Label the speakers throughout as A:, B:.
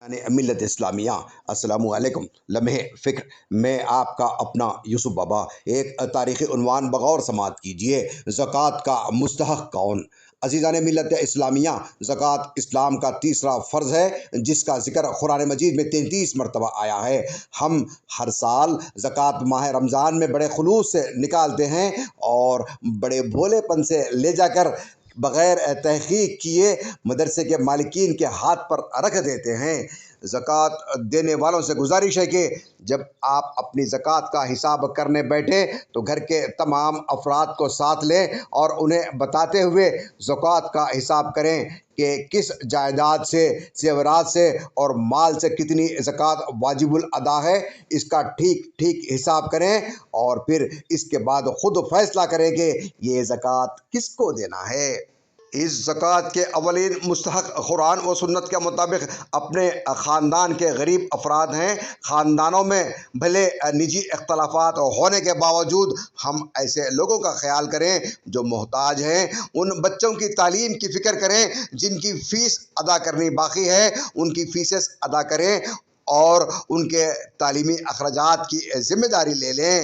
A: ملت اسلامیہ السلام علیکم۔ لمحے فکر میں آپ کا اپنا یوسف بابا۔ ایک تاریخی عنوان بغور سماعت کیجیے، زکوٰۃ کا مستحق کون؟ عزیزان ملت اسلامیہ، زکوٰۃ اسلام کا تیسرا فرض ہے جس کا ذکر قرآن مجید میں 33 مرتبہ آیا ہے۔ ہم ہر سال زکوٰۃ ماہ رمضان میں بڑے خلوص سے نکالتے ہیں اور بڑے بھولے پن سے لے جا کر بغیر تحقیق کیے مدرسے کے مالکین کے ہاتھ پر رکھ دیتے ہیں۔ زکوٰۃ دینے والوں سے گزارش ہے کہ جب آپ اپنی زکوٰۃ کا حساب کرنے بیٹھیں تو گھر کے تمام افراد کو ساتھ لیں اور انہیں بتاتے ہوئے زکوٰۃ کا حساب کریں کہ کس جائیداد سے، زیورات سے اور مال سے کتنی زکوٰۃ واجب الادا ہے۔ اس کا ٹھیک حساب کریں اور پھر اس کے بعد خود فیصلہ کریں کہ یہ زکوٰۃ کس کو دینا ہے۔ اس زکوٰۃ کے اولین مستحق قرآن و سنت کے مطابق اپنے خاندان کے غریب افراد ہیں۔ خاندانوں میں بھلے نجی اختلافات ہونے کے باوجود ہم ایسے لوگوں کا خیال کریں جو محتاج ہیں۔ ان بچوں کی تعلیم کی فکر کریں جن کی فیس ادا کرنی باقی ہے، ان کی فیسیں ادا کریں اور ان کے تعلیمی اخراجات کی ذمہ داری لے لیں۔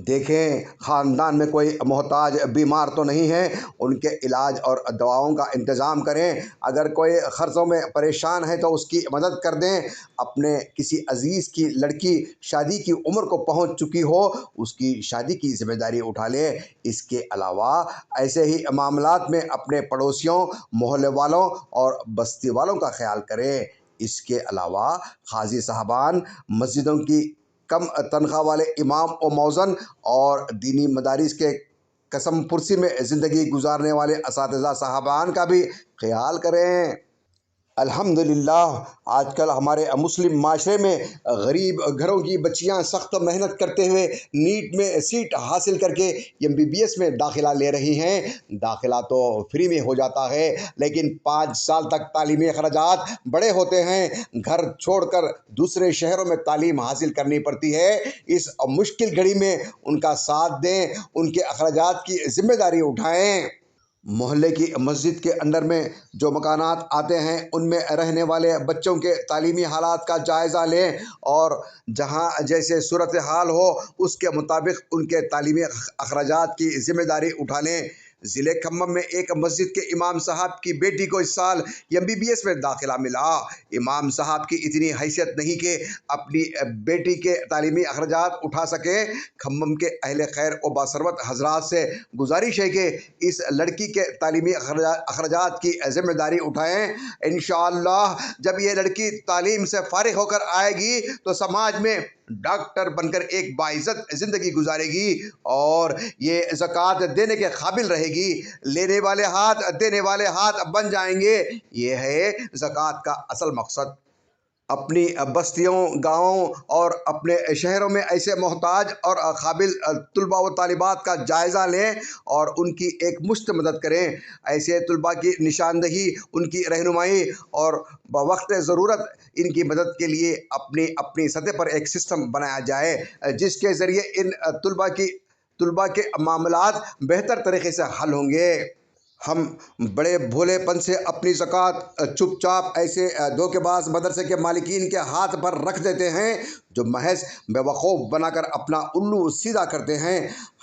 A: دیکھیں خاندان میں کوئی محتاج بیمار تو نہیں ہے، ان کے علاج اور دواؤں کا انتظام کریں۔ اگر کوئی خرچوں میں پریشان ہے تو اس کی مدد کر دیں۔ اپنے کسی عزیز کی لڑکی شادی کی عمر کو پہنچ چکی ہو، اس کی شادی کی ذمہ داری اٹھا لیں۔ اس کے علاوہ ایسے ہی معاملات میں اپنے پڑوسیوں، محلے والوں اور بستی والوں کا خیال کریں۔ اس کے علاوہ قاضی صاحبان، مسجدوں کی کم تنخواہ والے امام و مؤذن اور دینی مدارس کے قسم پرسی میں زندگی گزارنے والے اساتذہ صاحبان کا بھی خیال کریں۔ الحمدللہ آج کل ہمارے مسلم معاشرے میں غریب گھروں کی بچیاں سخت محنت کرتے ہوئے نیٹ میں سیٹ حاصل کر کے MBBS میں داخلہ لے رہی ہیں۔ داخلہ تو فری میں ہو جاتا ہے لیکن 5 سال تک تعلیمی اخراجات بڑے ہوتے ہیں۔ گھر چھوڑ کر دوسرے شہروں میں تعلیم حاصل کرنی پڑتی ہے۔ اس مشکل گھڑی میں ان کا ساتھ دیں، ان کے اخراجات کی ذمہ داری اٹھائیں۔ محلے کی مسجد کے انڈر میں جو مکانات آتے ہیں ان میں رہنے والے بچوں کے تعلیمی حالات کا جائزہ لیں اور جہاں جیسے صورتحال ہو اس کے مطابق ان کے تعلیمی اخراجات کی ذمہ داری اٹھا لیں۔ ضلع کھمم میں ایک مسجد کے امام صاحب کی بیٹی کو اس سال MBBS میں داخلہ ملا۔ امام صاحب کی اتنی حیثیت نہیں کہ اپنی بیٹی کے تعلیمی اخراجات اٹھا سکیں۔ کھمم کے اہل خیر و باثروت حضرات سے گزارش ہے کہ اس لڑکی کے تعلیمی اخراجات کی ذمہ داری اٹھائیں۔ انشاءاللہ جب یہ لڑکی تعلیم سے فارغ ہو کر آئے گی تو سماج میں ڈاکٹر بن کر ایک باعزت زندگی گزارے گی اور یہ زکوٰۃ دینے کے قابل رہے گی۔ لینے والے ہاتھ دینے والے ہاتھ بن جائیں گے۔ یہ ہے زکوٰۃ کا اصل مقصد۔ اپنی بستیوں، گاؤں اور اپنے شہروں میں ایسے محتاج اور قابل طلباء و طالبات کا جائزہ لیں اور ان کی ایک مشت مدد کریں۔ ایسے طلباء کی نشاندہی، ان کی رہنمائی اور بوقت ضرورت ان کی مدد کے لیے اپنی سطح پر ایک سسٹم بنایا جائے جس کے ذریعے ان طلباء کے معاملات بہتر طریقے سے حل ہوں گے۔ ہم بڑے بھولے پن سے اپنی زکوٰۃ چپ چاپ ایسے دھوکے باز مدرسے کے مالکین کے ہاتھ پر رکھ دیتے ہیں جو محض بیوقوف بنا کر اپنا الو سیدھا کرتے ہیں۔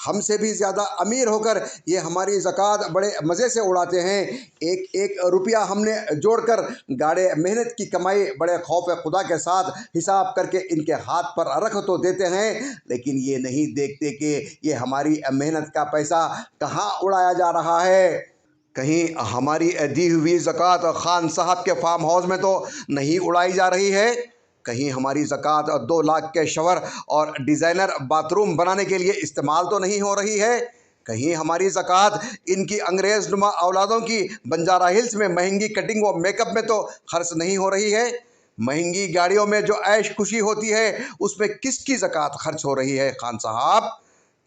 A: ہم سے بھی زیادہ امیر ہو کر یہ ہماری زکوٰۃ بڑے مزے سے اڑاتے ہیں۔ ایک روپیہ ہم نے جوڑ کر گاڑے محنت کی کمائی بڑے خوف خدا کے ساتھ حساب کر کے ان کے ہاتھ پر رکھ تو دیتے ہیں لیکن یہ نہیں دیکھتے کہ یہ ہماری محنت کا پیسہ کہاں اڑایا جا رہا ہے۔ کہیں ہماری دی ہوئی زکوٰۃ خان صاحب کے فارم ہاؤس میں تو نہیں اڑائی جا رہی ہے؟ کہیں ہماری زکوٰۃ 2 لاکھ کے شاور اور ڈیزائنر باتھ روم بنانے کے لیے استعمال تو نہیں ہو رہی ہے؟ کہیں ہماری زکوٰۃ ان کی انگریز نما اولادوں کی بنجارہ ہلز میں مہنگی کٹنگ و میک اپ میں تو خرچ نہیں ہو رہی ہے؟ مہنگی گاڑیوں میں جو عیش خوشی ہوتی ہے اس میں کس کی زکوٰۃ خرچ ہو رہی ہے خان صاحب؟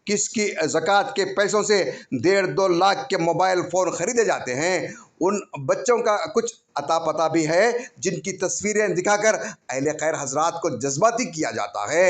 A: کس کی زکوٰۃ کے پیسوں سے 1.5-2 لاکھ کے موبائل فون خریدے جاتے ہیں؟ ان بچوں کا کچھ اتا پتہ بھی ہے جن کی تصویریں دکھا کر اہل خیر حضرات کو جذباتی کیا جاتا ہے۔